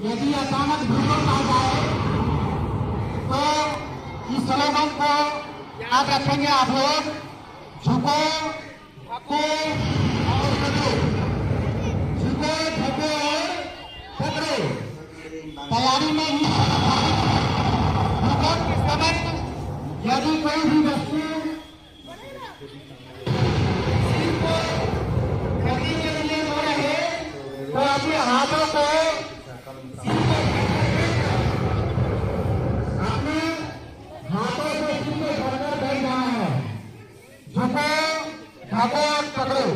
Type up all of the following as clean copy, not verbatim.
यदि अचानक भूकंप आ जाए तो इस स्लोगन को याद रखेंगे आप लोग, झुको ढको और पकड़ो, झुको ढको और पकड़ो। तैयारी में ही भूकंप के समय यदि कोई भी वस्तु गति के लिए हो रहे तो अपने हाथों को ढको और पकड़ो।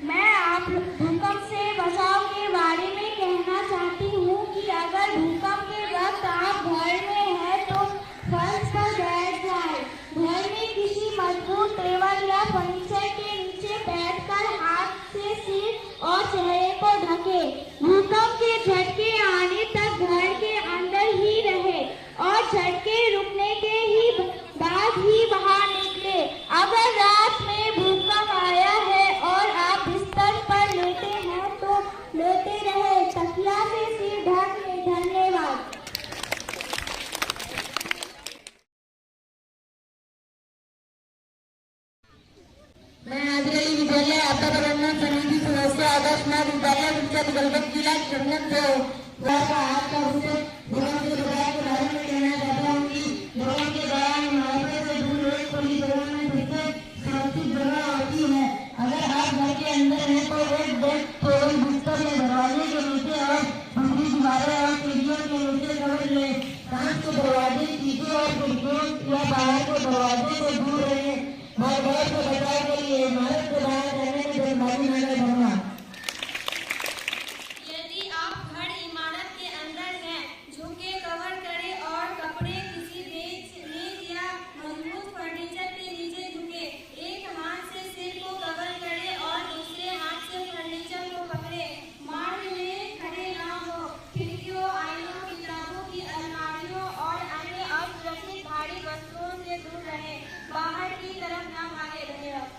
मैं आप भूकंप से बचाव के बारे में कहना चाहती हूँ कि अगर भूकंप के वक्त आप घर में हैं तो फर्श पर बैठ जाए। घर में किसी मजबूत टेबल या फर्नीचर के नीचे बैठकर हाथ से सिर और चेहरे को ढके। भूकंप के झटके आने तक घर के अंदर ही रहे और झटके रुकने के ही बाद ही बाहर निकले। अगर रात में भूकंप आया है और आप बिस्तर पर लेटे हैं तो लेटे रहे, तकिया से सिर ढक ले। धन्यवाद। मैं आदिवासी विद्यालय आपदा प्रबंधन समिति सदस्य 3 अगस्त में विद्यालय विद्युत गलबत जिला संगठन से हाथ का उसे भूकंप के दौरान के बारे में कहना चाहता हूँ कि भूकंप के दौरान इमारतों से दूर एक खुली जगह में बिल्कुल सुरक्षित जगह होती है। अगर आप घर के अंदर हैं तो एक बेड टेबल बिस्तर या दरवाजे के नीचे और दूसरी दीवारें और खिड़कियों के नीचे कवर लें। कांच के दरवाजे शीशे और खिड़कियों या बाहर के दरवाजे से दूर रहें। भगदड़ से बचाव के लिए इमारत से बाहर रहने में जल्दबाजी न करें। यदि आप घर इमारत के अंदर हैं, झुके कवर करें और कपड़े किसी मेज या मजबूत फर्नीचर के नीचे झुके। एक हाथ से सिर को कवर करें और दूसरे हाथ से फर्नीचर को पकड़े। मार्ग में खड़े ना हो। खिड़कियों, आईनों, किताबों की अलमारियों और अन्य असुरक्षित भारी वस्तुओं से दूर रहें। बाहर की तरफ ना भागे। धन्यवाद।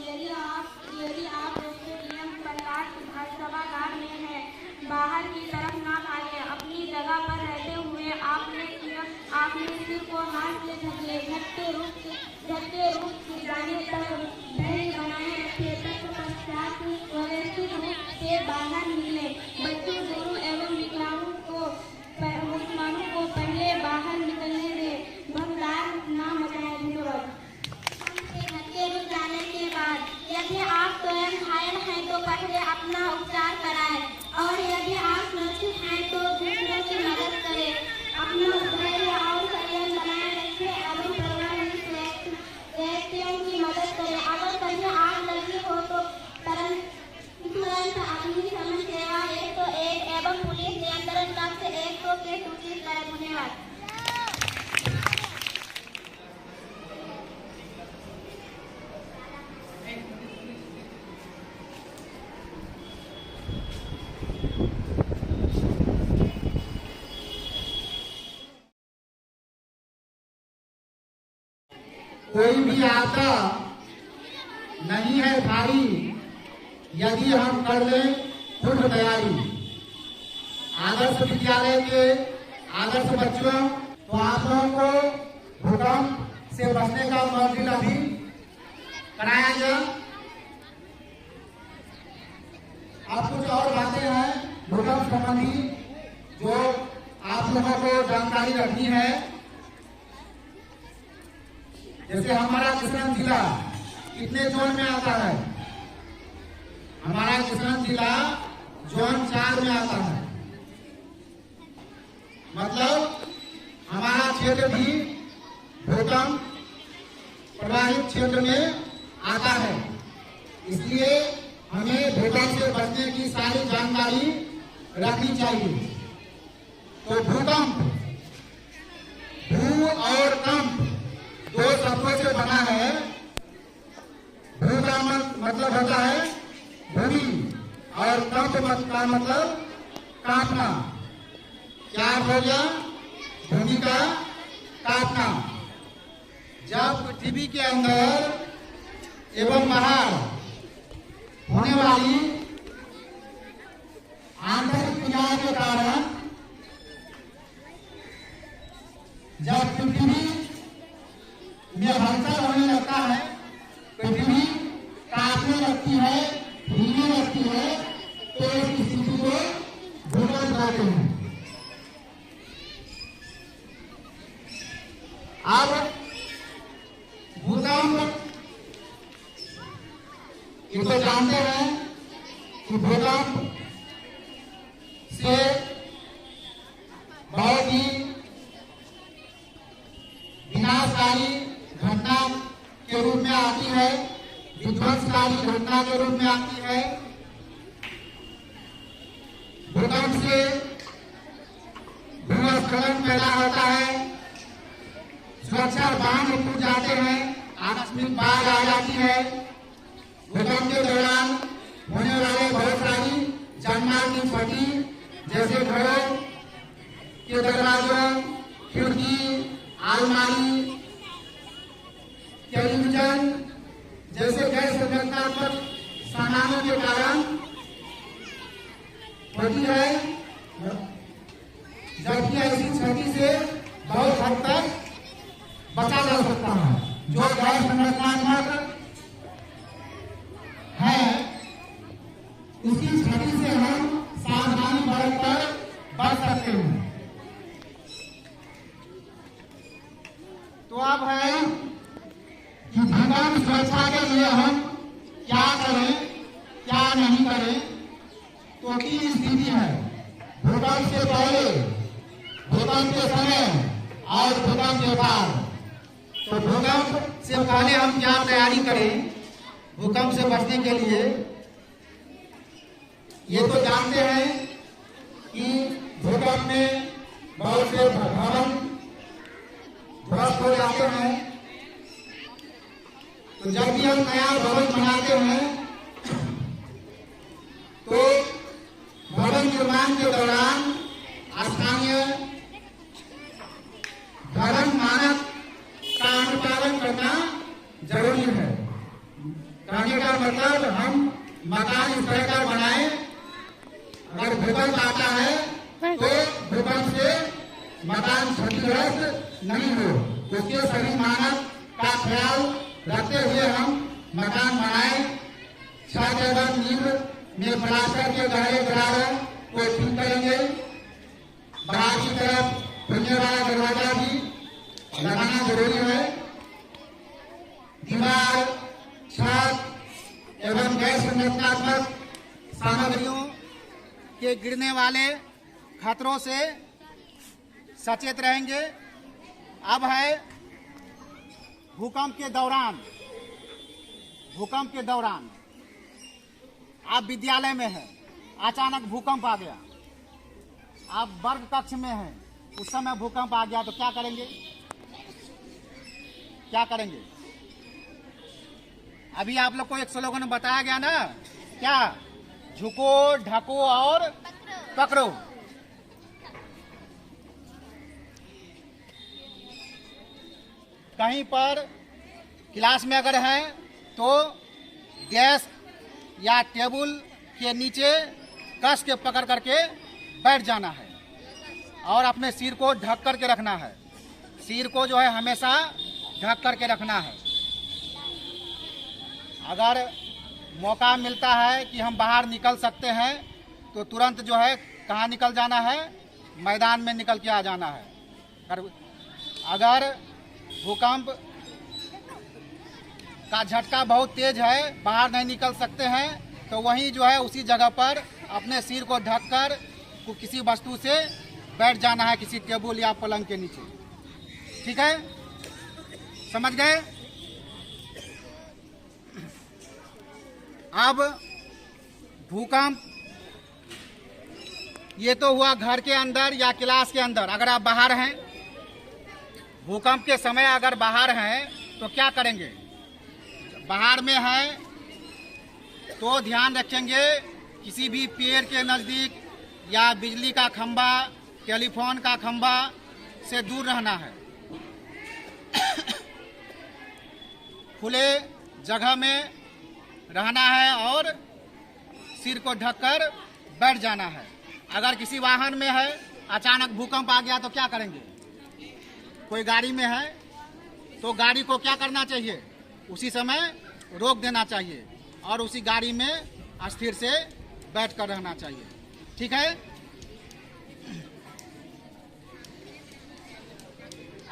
यदि आप स्टेडियम सभागार में हैं, बाहर की तरफ ना भागे। अपनी जगह पर रहते हुए आपने सिर को हाथ से ढके झटके रूप जाने तक धैर्य बनाए रखे। तत्पश्चात व्यवस्थित रूप से बाहर निकले। बच्चों, गुरु एवं विकलांगों को पहले बाहर निकलने दे। भगदार ना मचाए। धन्यवाद। रुक जाने के बाद यदि आप स्वयं घायल हैं तो पहले अपना उपचार कराएं और यदि आप सुरक्षित हैं तो दूसरों की मदद करें। अपना धैर्य और संयम बनाए रखें एवं प्रभावित व्यक्तियों की मदद करें। अगर कहीं आग लगी हो तो तुरंत अपनी सेवा 101 एवं पुलिस नियंत्रण कक्ष 100 के सूचित करें। धन्यवाद। कोई भी यात्रा नहीं है भारी यदि हम कर लें पूर्व तैयारी। आदर्श विद्यालय के आदर्श बच्चों, तो आप लोगों को भूकंप से बचने का मॉड्यूल अभी कराया गया। अब कुछ और बातें हैं भूकंप संबंधी जो आप लोगों को जानकारी रखनी है। जैसे हमारा किसान जिला कितने जोन में आता है? हमारा किसान जिला जोन 4 में आता है। मतलब हमारा क्षेत्र भी भूकंप प्रभावित क्षेत्र में आता है। इसलिए हमें भूकंप से बचने की सारी जानकारी रखनी चाहिए। तो भूकंप, भू और कंप 2 शब्दों से बना है। भू का मतलब होता है भूमि और कंप का मतलब कांपना। क्या हो गया? भूमि का कांपना। जब पृथ्वी के अंदर एवं बाहर होने वाली आंतरिक क्रियाओं के कारण जब पृथ्वी में हलचल होने लगता है, पृथ्वी कांपने लगती है, हिलने लगती है, तो इस स्थिति को भूकंप कहते हैं। अब भूकंप ये तो जानते हैं कि भूकंप से बहुत ही विनाशकारी घटना के रूप में आती है, विध्वंसकारी घटना के रूप में आती है। भूकंप से भूस्खलन पैदा होता है, सुरक्षा बांध टूट जाते हैं, आकस्मिक बाढ़ आ जाती है। भूकंप के दौरान होने वाले बहुत सारी जानमाल की क्षति जैसे घरों के दरवाजों, खिड़की, अलमारी, टेलीविजन जैसे गैर संरचनात्मक सामानों के कारण होती है। जबकि ऐसी क्षति से बहुत हद तक बचा जा सकता है। जो गैर संरचनात्मक तो अब है कि भूकंप सुरक्षा के लिए हम क्या करें क्या नहीं करें। तो तीन स्थिति है, भूकंप से पहले, भूकंप के समय और भूकंप के बाद। तो भूकंप से पहले हम क्या तैयारी करें भूकंप से बचने के लिए। ये तो जानते हैं कि भूकंप में बहुत से भवन ध्वस्त हो जाते हैं। तो जब भी हम नया भवन बनाते हैं तो भवन निर्माण के दौरान स्थानीय भवन मानक का अनुपालन करना जरूरी है। कहने का मतलब हम मकान इस तरह का बनाए, अगर भूकंप आता है तो भूकंप से मकान क्षतिग्रस्त नहीं हो, उसके सभी मानक का ख्याल रखते हुए हम मकान बनाए। छत एवं नींव में प्लास्टर के गहरे दरार को ठीक करेंगे। बाहर की तरफ खुलने वाला दरवाजा भी लगाना जरूरी है। दीवार, छत एवं गैर संरचनात्मक सामग्रियों के गिरने वाले खतरों से सचेत रहेंगे। अब है भूकंप के दौरान आप विद्यालय में हैं, अचानक भूकंप आ गया, आप वर्ग कक्ष में हैं, उस समय भूकंप आ गया तो क्या करेंगे? क्या करेंगे? अभी आप लोग को एक स्लोगन बताया गया ना, क्या? झुको, ढको और पकड़ो। कहीं पर क्लास में अगर हैं तो डेस्क या टेबल के नीचे कस के पकड़ करके बैठ जाना है और अपने सिर को ढक करके रखना है। सिर को जो है हमेशा ढक करके रखना है। अगर मौका मिलता है कि हम बाहर निकल सकते हैं तो तुरंत जो है कहाँ निकल जाना है? मैदान में निकल के आ जाना है। अगर भूकंप का झटका बहुत तेज है, बाहर नहीं निकल सकते हैं, तो वहीं जो है उसी जगह पर अपने सिर को ढककर किसी वस्तु से बैठ जाना है, किसी टेबल या पलंग के नीचे। ठीक है, समझ गए? अब भूकंप ये तो हुआ घर के अंदर या क्लास के अंदर। अगर आप बाहर हैं, भूकंप के समय अगर बाहर हैं तो क्या करेंगे? बाहर में हैं तो ध्यान रखेंगे किसी भी पेड़ के नज़दीक या बिजली का खंभा, टेलीफोन का खंभा से दूर रहना है। खुले जगह में रहना है और सिर को ढककर बैठ जाना है। अगर किसी वाहन में है, अचानक भूकंप आ गया तो क्या करेंगे? कोई गाड़ी में है तो गाड़ी को क्या करना चाहिए? उसी समय रोक देना चाहिए और उसी गाड़ी में स्थिर से बैठ कर रहना चाहिए। ठीक है?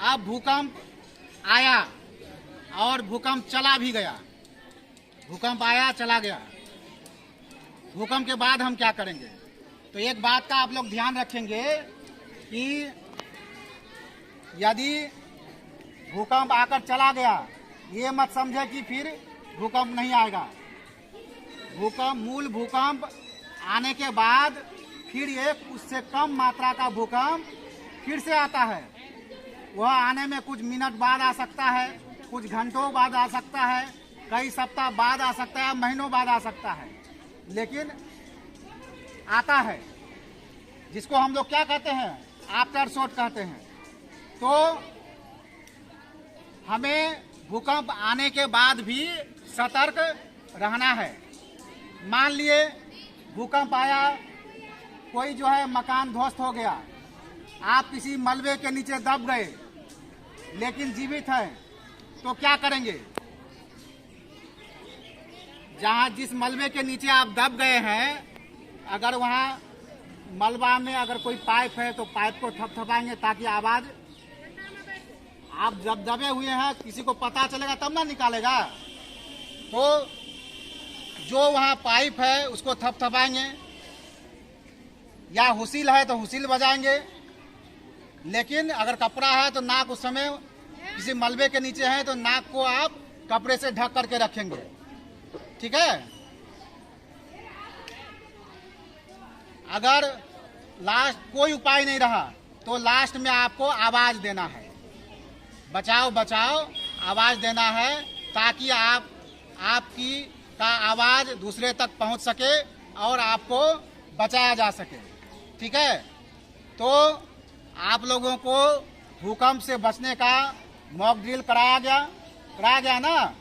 अब भूकंप आया और भूकंप चला भी गया। भूकंप आया, चला गया। भूकंप के बाद हम क्या करेंगे? तो एक बात का आप लोग ध्यान रखेंगे कि यदि भूकंप आकर चला गया, ये मत समझे कि फिर भूकंप नहीं आएगा। मूल भूकंप आने के बाद फिर एक उससे कम मात्रा का भूकंप फिर से आता है। वह आने में कुछ मिनट बाद आ सकता है, कुछ घंटों बाद आ सकता है, कई सप्ताह बाद आ सकता है, महीनों बाद आ सकता है, लेकिन आता है। जिसको हम लोग क्या कहते हैं? आफ्टर शॉक कहते हैं। तो हमें भूकंप आने के बाद भी सतर्क रहना है। मान लिए भूकंप आया, कोई जो है मकान ध्वस्त हो गया, आप किसी मलबे के नीचे दब गए लेकिन जीवित हैं, तो क्या करेंगे? जिस मलबे के नीचे आप दब गए हैं, अगर वहाँ मलबा में अगर कोई पाइप है तो पाइप को थपथपाएंगे ताकि आप जब दबे हुए हैं, किसी को पता चलेगा तब ना निकालेगा। तो जो वहाँ पाइप है उसको थपथपाएंगे, या हुसील है तो हुसील बजाएंगे। लेकिन अगर कपड़ा है तो नाक उस समय किसी मलबे के नीचे है तो नाक को आप कपड़े से ढक करके रखेंगे, ठीक है। अगर लास्ट कोई उपाय नहीं रहा तो लास्ट में आपको आवाज देना है, बचाओ बचाओ आवाज देना है, ताकि आपकी का आवाज दूसरे तक पहुंच सके और आपको बचाया जा सके, ठीक है। तो आप लोगों को भूकंप से बचने का मॉक ड्रिल कराया गया ना,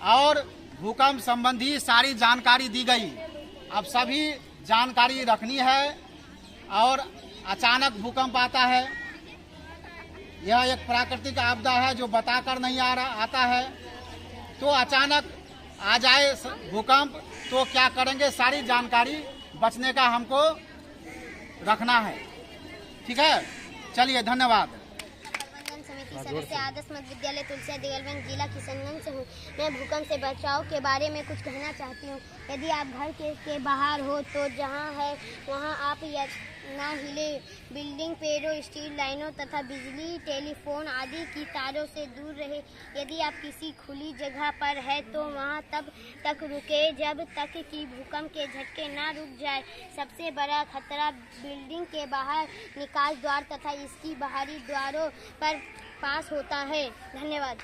और भूकंप संबंधी सारी जानकारी दी गई। अब सभी जानकारी रखनी है। और अचानक भूकंप आता है, यह एक प्राकृतिक आपदा है जो बताकर नहीं आता है। तो अचानक आ जाए भूकंप तो क्या करेंगे, सारी जानकारी बचने का हमको रखना है, ठीक है। चलिए, धन्यवाद। प्रबंधन समिति सदस्य आदर्श मध्य विद्यालय तुलसिया दिगलबंद, जिला किशनगंज से हूँ। मैं भूकंप से बचाव के बारे में कुछ कहना चाहती हूँ। यदि आप घर के बाहर हो तो जहाँ है वहाँ आप ना हिले। बिल्डिंग, पेड़ों, स्टील लाइनों तथा बिजली, टेलीफोन आदि की तारों से दूर रहे। यदि आप किसी खुली जगह पर है तो वहाँ तब तक रुके जब तक कि भूकंप के झटके ना रुक जाए। सबसे बड़ा खतरा बिल्डिंग के बाहर निकास द्वार तथा इसकी बाहरी द्वारों पर पास होता है। धन्यवाद।